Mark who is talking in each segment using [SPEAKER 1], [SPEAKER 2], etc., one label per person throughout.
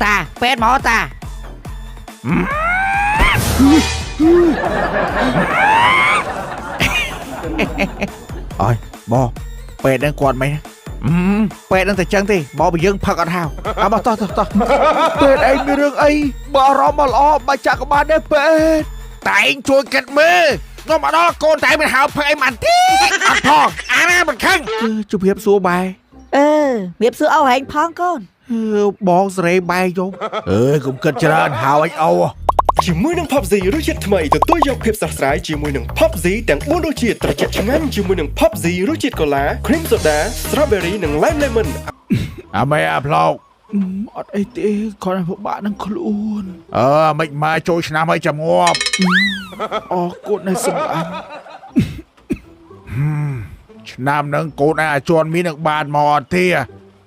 [SPEAKER 1] ตาเป็ดหมอตา
[SPEAKER 2] อ๋อยบอเป็ดนั่งกวนไหมเป็ดนั่งแต่จังที่บอไปยังพักกันเท้าเอามาต่อเป็ดไอ้มีเรื่องไอ้บอรอมาล้อมาจากบ้านได้เป็ดแต่เองช่วยกันมือก็มาล้อโกนแต่เป็นหาวเพื่อไอ้มันที่อัดพองอ่านมันข้างจุบเพียบซัวใบ
[SPEAKER 1] เมียบซื้อเอาแหงพองก่อน
[SPEAKER 2] บองเสยใบยงcũng cần chờหาวไอ้เอา
[SPEAKER 3] ជាមួយនឹង PUBG រសជាតិថ្មីទទួលយកភាពស្រស់ស្រាយជាមួយនឹង PUBG ទាំង4រសជាតិត្រជាក់ឆ្ងាញ់ជាមួយនឹង PUBG រសជាតិកូឡា Cream Soda Strawberry និង Lime Lemon
[SPEAKER 2] អាមេអាផ្លោកអត់អីទេគ្រាន់តែពិបាកនឹងខ្លួនមិនមកចូលឆ្នាំឲ្យចាំងាប់អរគុណណាស់សម្អាតឆ្នាំនឹងកូនអាជន់មាននឹងបានមកអត់ទេ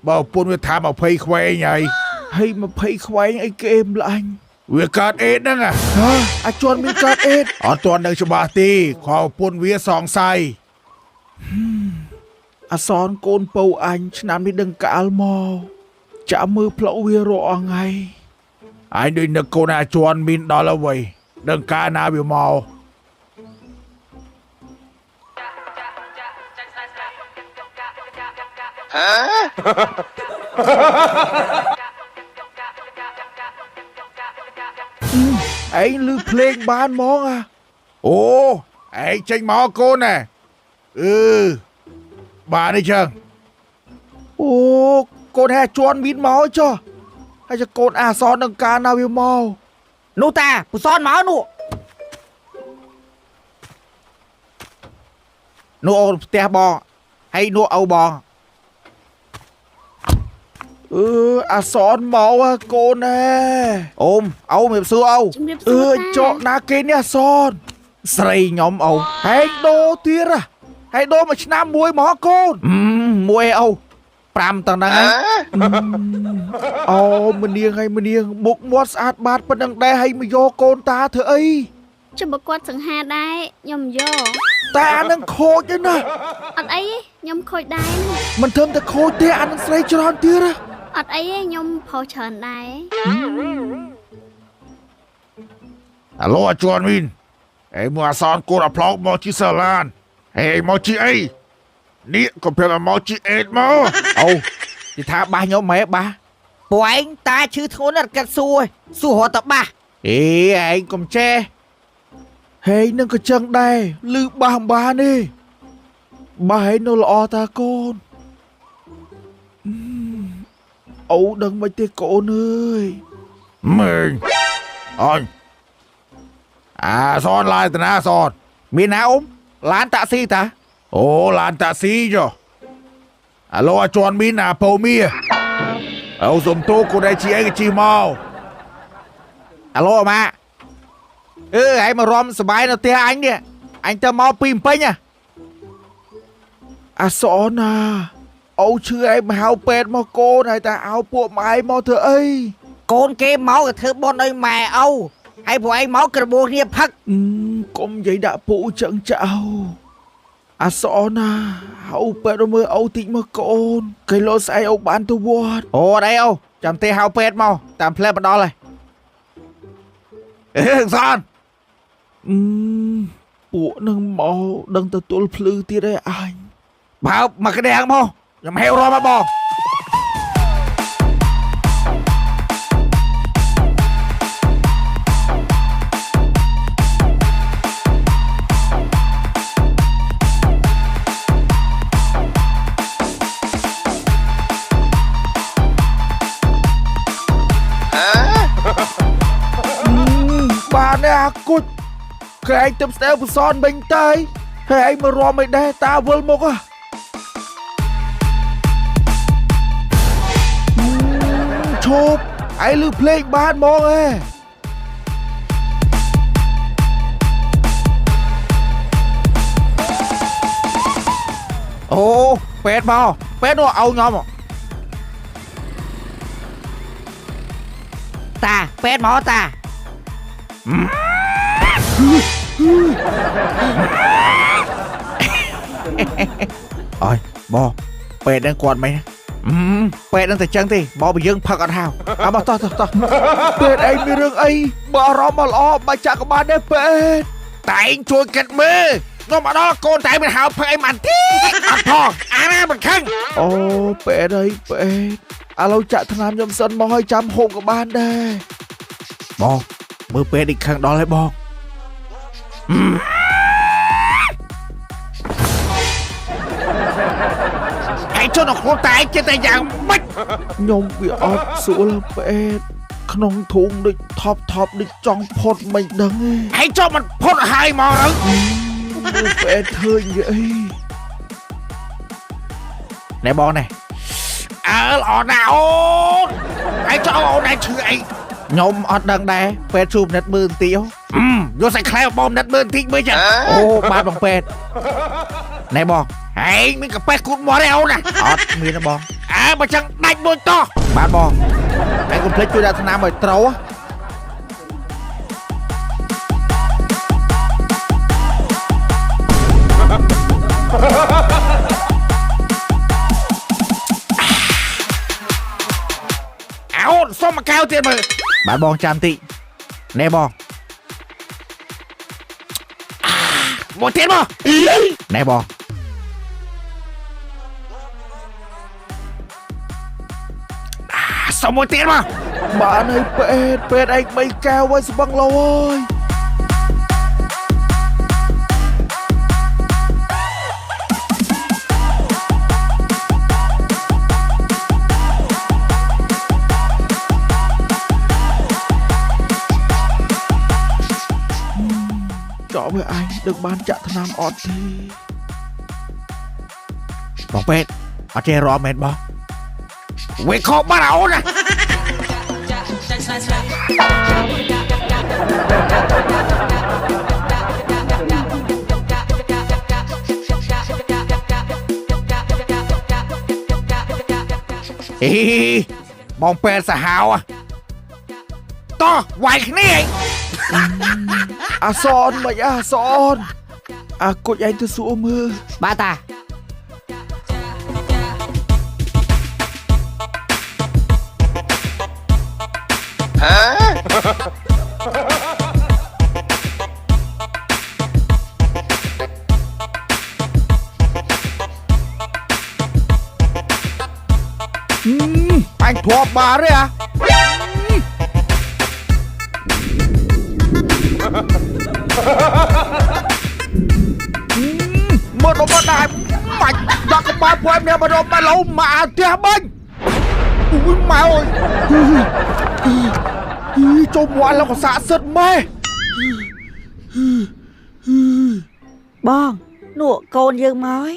[SPEAKER 2] បើពុនវាថា20ខ្វែងហើយ20ខ្វែងអីគេម្លាញ់វាកើតអេតហ្នឹងអាជន់មានកើតអេតអត់ទាន់នឹងច្បាស់ទេខោពុនវាសងស័យអសនកូនពៅអញឆ្នាំនេះដឹងកាលមកចាំមើលផ្លូវវារអងថ្ងៃអញដូចនឹកកូនអាជន់មានដល់អ្វីដឹងកាលណាវាមកឯងលឺភ្លេងបានហ្មងអូឯងចេញមកកូនណាបានអីចឹងអូកូនហែជន់មានមកចុះហើយจะកូនអាសននឹងការណាវាមក
[SPEAKER 1] នោះតាពូសនមក
[SPEAKER 2] នោះអូនផ្ទះបងហើយនោះឪបងអាសនមកកូនណែអូមឪមានសួរឪចកណាគេនេះអាសនស្រីខ្ញុំឪហែងដូរទៀតហែងដូរមួយឆ្នាំមួយមកកូនមួយឪ5តាំងហ្នឹងអូមនាងហើយមនាងមុខមាត់ស្អាតបាតប៉ុណ្ណឹងដែរហើយមកយកកូនតាធ្វើអី
[SPEAKER 4] ចាំបើគាត់សង្ហាដែរខ្ញុំយក
[SPEAKER 2] តែអានឹងខូចទេណា
[SPEAKER 4] អត់អីខ្ញុំខូចដែរ
[SPEAKER 2] មិនធំតែខូចទេអានឹងស្រីច្រើនទៀត
[SPEAKER 4] អត់អីខ្ញុំផុសច្រើនដែរ
[SPEAKER 2] អាឡូអាជន់មីនអេមកអាសនកូនអាប្លោកមកជីសាឡានហេមកជីអីនេះកុំប្រាប់មកជីអេតមកអូនិយាយថាបាសខ្ញុំម៉ែបាស
[SPEAKER 1] ពួកឯងតាឈឺធ្ងន់អត់កាត់សួររត់ទៅបាស
[SPEAKER 2] អេឯងកុំចេះហេនឹងក៏ចឹងដែរលឺបាសបានទេបាសឯងនៅល្អតាកូនអូដឹងមិនទេកូនអើយមើលអញអាសនឡាយតាណាសនមានណាអ៊ំឡានតាក់ស៊ីតាអូឡានតាក់ស៊ីចុះអាឡូអាជន់មីនអាពៅមៀអូសុំតូកូនឯជីអីក៏ជីមកអាឡូម៉ាឯងមករំសបាយនៅផ្ទះអញនេះអញទៅមកពីពេញអាសនណាអូឈឺឯងមកហៅពេទ្យមកកូនហើយតែឲ្យពួកម៉ែមកធ្វើអី
[SPEAKER 1] កូនគេមកទៅធ្វើបុណ្យឲ្យម៉ែឪហើយពួកឯងមកក្របួនគ្នាផឹក
[SPEAKER 2] កុំនិយាយដាក់ពូចឹងចៅអាសណាហៅពេទ្យមើលអូតិចមកកូនគេលោស្អីអូបានទៅវត្តអូអត់អីអូចាំទេហៅពេទ្យមកតាមផ្លែបដល់ហើយសនពួកនឹងមកដឹងទទួលភ្លឺទៀតឯងអញបើមកក្តាំងមកខ្ញុំហៅរមមកបងបានទេអាគុជគេឯងទៅស្ទើបសនវិញទៅហើយឯងមករំមិនដែរតាវិលមកឈប់ឯងលឺភ្លេងបានមកអូពេទ្យមកពេទ្យនោះឲ្យខ្ញុំ
[SPEAKER 1] តាពេទ្យមកតា
[SPEAKER 2] អើយបោពេទ្យនឹងគាត់មិន เป็ดนั่นแต่จังทีบอกไปยังพักกันเท้าเอามาต่อเป็ดไอ้มีเรื่องไอ้บ่รอมาล้อมาจากบ้านได้เป็ดแต่เองช่วยกันมือน้องมาล้อโกนแต่เป็นหาวเพื่อไอ้มันที่อัดทองอันนั้นมันขึ้นโอ้เป็ดไอ้เป็ดเราจะทนามยมสันมอให้จำโฮมกับบ้านได้บอกมือเป็ดอีกครั้งดอเลยบอกไอ้เจ้าหน้าคนตายจะแต่อย่างไม่ยมbị ọt sữa làเป็ดขนมถุงด้วยท็อปด้วยจองพดไม่ดังไอ้เจ้ามันพดหายมองแล้วเป็ดเธออย่างไหนบอกไหนหล่อหนาวไอ้เจ้าเอาไหนชื่อไอ้ยมอดดังแดเป็ดชูบนัดมือเตี้ยวโยใส่แคลบอมนัดมือทิ้งมือจังโอ้บ้านบังเป็ดไหนบอกไอ้มีกับเป็ดคุณหมอได้เอานะอดมีนะบอกมาจังได้โดยต่อบ้านบอกไอ้คุณเพลชช่วยดัชนาบ่อยเต้าเอาส้มมาแก้วเตียนมือบ้านบอกจามติไหนบอกหมดเตียนบ่ไหนบอกสมุทรเตียนมาบ้านไอ้เป็ดไอ้ไม่แก้วไว้สบังเราเว้ยเจาะvới anh được ban chạ thân nam ọt thìบอกเป็ดเอาเจรอเม็ดบอกเวคอบ้านเรานะมองเป็นสหาวอ่ะต่อไหวขนี่ซอนมาอย่าซอนกดยัยตัวสู้มือบาตาanh thuộc bà đấy à mà nó mà đại mạch đã có ba của em nè mà nó mà lâu mà tia bên ui mẹ ơi cho mọi là có xã sật mê
[SPEAKER 1] បងនោះកូនយើងមកហើយ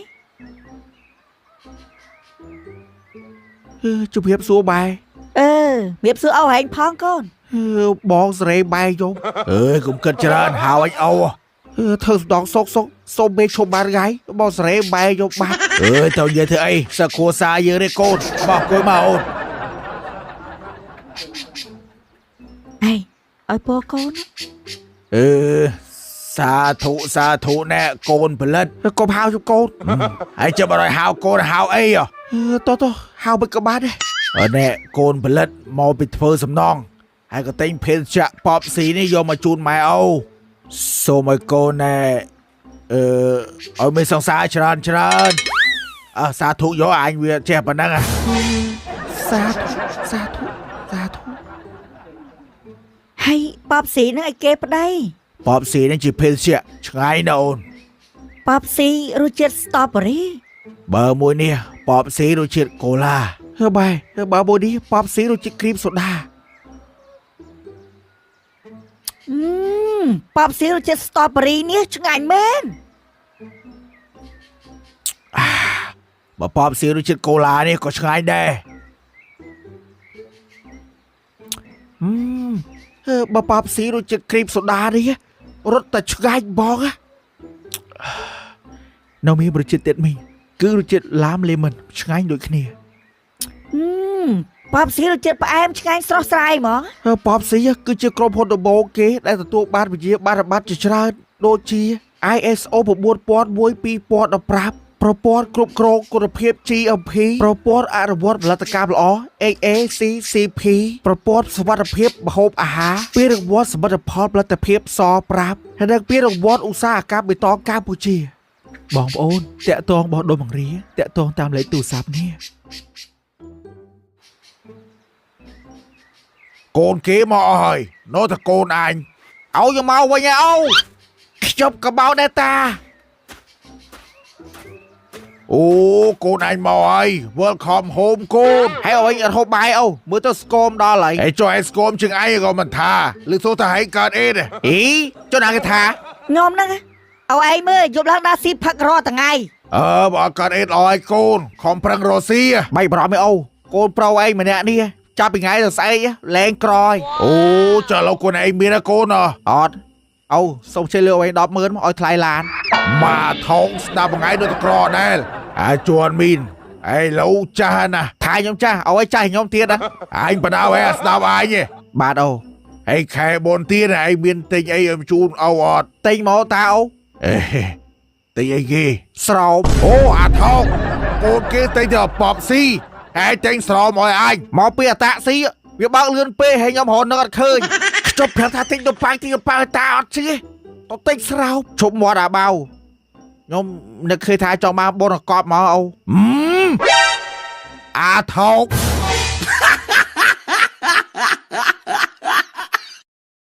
[SPEAKER 2] ជម្រាបសួរបែ
[SPEAKER 1] របៀបសួរអោហែងផងកូន
[SPEAKER 2] បងសេរីបែយកកុំគិតច្រើនហៅអញអូធ្វើស្ដងសុកសូមមេឈប់បានថ្ងៃបងសេរីបែយកបាត់ទៅនិយាយធ្វើអីសើគ្រួសារយើងទេកូនបោះគួយមកអូន
[SPEAKER 1] ហេឲ្យពរកូន
[SPEAKER 2] សាធុណែកូនផលិតកុំហៅជកូនហើយចាំឲ្យហៅកូនហៅអីតោះហៅមិនក៏បានដែរណែកូនផលិតមកពីធ្វើសំណងហើយក៏ទិញភេសជ្ជៈប៉បស៊ីនេះយកមកជូនម៉ែអូសូមឲ្យកូនណែឲ្យមានសង្សារច្រើនសាធុយកអញវាចេះប៉ុណ្ណឹងសាធុ
[SPEAKER 1] ហើយប៉បស៊ីនឹងឲ្យគេប្តី
[SPEAKER 2] ป๊อบซีนั่นจีเพลเชียช่างไงนะโอน
[SPEAKER 1] ป๊อบซีรู้จักสตรอเบอรี่
[SPEAKER 2] เบอร์มวยเนี่ยป๊อบซีรู้จักโคลาเบอร์บอดี้ป๊อบซีรู้จักครีมโซดา
[SPEAKER 1] ป๊อบซีรู้จักสตรอเบอรี่เนี่ยช่างไงแม่น
[SPEAKER 2] เบอร์ป๊อบซีรู้จักโคลาเนี่ยก็ช่างไงได้เบอร์ป๊อบซีรู้จักครีมโซดาเนี่ยรถแต่ช่างไงบอกน้องมีบริจิตเต็ดมีคือรู้จักล้ามเลมอนช่างไงโดยขี้
[SPEAKER 1] ป๊อบซีรู้จักปะแอมช่างไงสระสายหมอ
[SPEAKER 2] ป๊อบซีคือจะกรมพลโบเกได้แต่ตัวบ้านไปเยี่ยบ้านจะชราโดจี ISO ผมบวชปอดบวยปีปอดปราบ ប្រព័ន្ធគ្រប់គ្រងគុណភាព GMP ប្រព័ន្ធអនុវត្តផលិតកម្មល្អ AACCP ប្រព័ន្ធសុវត្ថិភាពម្ហូបអាហារពានរង្វាន់សមិទ្ធផលផលិតភាពស5ហើយនិងពានរង្វាន់ឧស្សាហកម្មបៃតងកម្ពុជាបងប្អូនតាក់ទងបងដុំបង្រៀតាក់ទងតាមលេខទូរស័ព្ទនេះកូនគេមកអស់ហើយនៅតែកូនអញឲ្យយកមកវិញអូខ្ញុំក៏មកដែរតាអូកូនអញមកហើយ Welcome home កូនហើយអញអត់ហូបបាយអូមើលទៅស្គមដល់ហើយឯចុះឯស្គមជាងឯងក៏មិនថាឬសូទៅឲ្យកើតអីដែរអីចុះណាគេថា
[SPEAKER 1] ខ្ញុំហ្នឹងឲ្យឯងមើលយប់ឡើងដល់ស៊ីផឹករត់ថ្ងៃ
[SPEAKER 2] បើអត់កើតអីល្អឲ្យកូនខំប្រឹងរស់ស៊ីបាយបារម្ភឯអូកូនប្រុសឯងម្នាក់នេះចាប់ពីថ្ងៃទៅស្អែកលែងក្រយអូចុះលោកកូនឯងមានកូនអត់អូសុំជួយលើឯង 100000 មកឲ្យថ្លៃឡានមកថងស្ដាប់ថ្ងៃដូចក្រដែរជួនមីនឯលោចាស់ណាថាខ្ញុំចាស់ឲ្យចាស់ខ្ញុំទៀតណាអញបដៅឯស្ដាប់អញបាទអូហើយខែបនទៀតឯងមានទិញអីឲ្យជូនអូអត់ទិញមកតាអូទិញអីគេស្រោមអូអាថងកូនគេទិញទៅប៉បស៊ីហើយទិញស្រោមឲ្យអញមកពីអតាស៊ីវាបើកលឿនពេកហើយខ្ញុំរហូតនឹកអត់ឃើញជប់ប្រាប់ថាទិញទៅប៉ាំងទិញទៅប៉ាតាអត់ជិះទៅទិញស្រោមជប់មាត់អាបៅខ្ញុំនឹកឃើញថាចង់មកបនកប់មកអូអាថោក